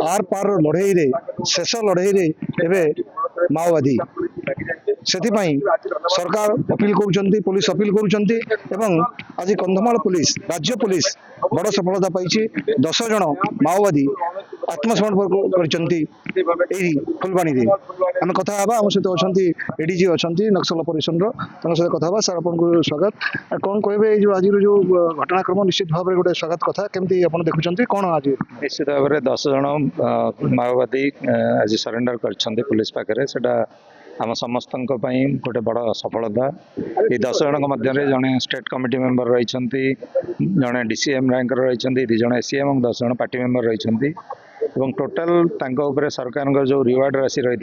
Are पार लड़े शेष लड़े माओवादी से सरकार अपील कर पुलिस अपील कर आज कंधमाल पुलिस राज्य पुलिस बड़ सफलता पाई 10 जन माओवादी आत्मसमर्पण कर फुलबाणी आम कथा आम सहित अच्छा एडीजी अच्छा नक्सल ऑपरेशन सहित कथा सर आपको स्वागत कौन कहे जो आज जो घटनाक्रम निश्चित भाव में गोटे स्वागत कथा केमती आप देखुं कौन आज निश्चित भाव में 10 जन माओवादी आज सरेंडर कर पुलिस पाखे से आम समस्त गोटे बड़ सफलता ये 10 जन मध्य जड़े स्टेट कमिटी मेंबर रही जड़े डीसीएम रैंक रही 2 जन एसीएम और 10 जन पार्टी मेंबर रही टोटाल सरकार जो रिवार्ड राशि रही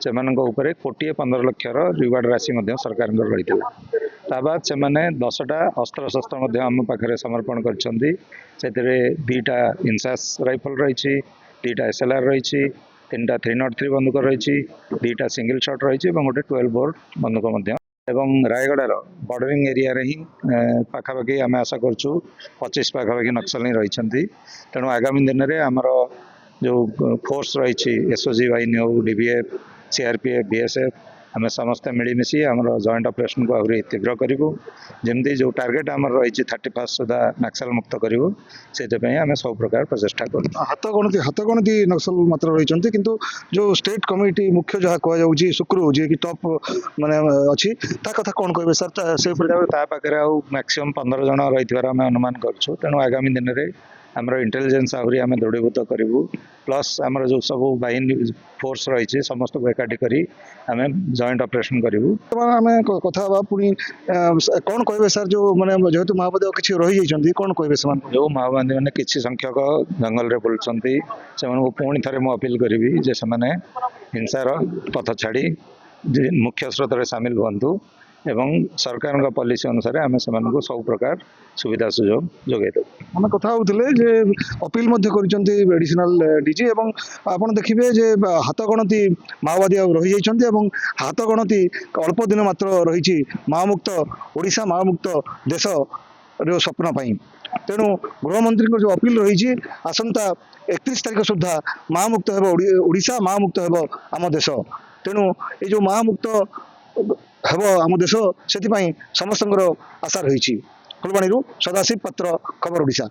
से 1,15 लाख रिवार्ड राशि सरकार रही बाद से 10टा अस्त्र शस्त्र आम पाखे समर्पण कर 2टा इंसास राइफल रही 2टा SLR रही 3टा 303 बंदूक रही 2टा सिंगल शॉट रही गोटे 12 बोर बंदूक रायगड़ार बॉर्डरिंग एरिया ही पाखापाखि आम आशा करूँ 25 पाखापाखि नक्सली रही तेणु आगामी दिन में आमर जो फोर्स रही एसओजी वाहिनी हो डीवीएफ सीआरपीएफ बीएसएफ आम समस्ते मिलमिशि आम जॉइंट ऑपरेशन को आहरी तीव्र करूँ जमी जो टार्गेट आम रही 31 सुधा नक्सल मुक्त करूँ से आम सब प्रकार प्रचेषा कर हाथ गणती नक्सल मात्र रही किंतु जो स्टेट कमिटी मुख्य जहाँ कहुँ शुक्रु जी की टॉप माने अच्छी कथा कौन कहे सर से पाखे मैक्सीम 15 जन रही आम अनुमान करूँ तेणु आगामी दिन में आमर इंटेलिजेंस आहरी आम दृढ़ीभूत करूँ प्लस आमर जो सब बाहिनी फोर्स रही समस्त को एकाठी करी आम जॉइंट ऑपरेशन करूँ आम कथा पुणी कौन कहे सर जो माने जेहेतु माओवादी किसी रही जाइए कौन कहे जो माओवादी मैंने किसी संख्यक जंगल में बुलूँ से पुणी थे मुझे अपील करी जे से हिंसार पथ छाड़ी मुख्य स्रोत में सामिल हूँ एवं सरकार पॉलिसी अनुसार आम से सब प्रकार सुविधा सुजोग जोगे आम कथा होते अपील एडिशनल डीजी एवं आप देखिए जे हाथ गणती माओवादी रही जाइए हाथ गणती अल्प दिन मात्र रही माओमुक्त ओडिशा माओमुक्त देश रो स्वप्न तेणु गृहमंत्री जो अपील रही आसंता 31 तारीख सुधा माओमुक्त ओडिशा माओमुक्त आम देश तेणु ये जो माओमुक्त हम आम देश से समस्त आशा रही फुलबाणी सदाशिव पात्र खबर ओडिशा।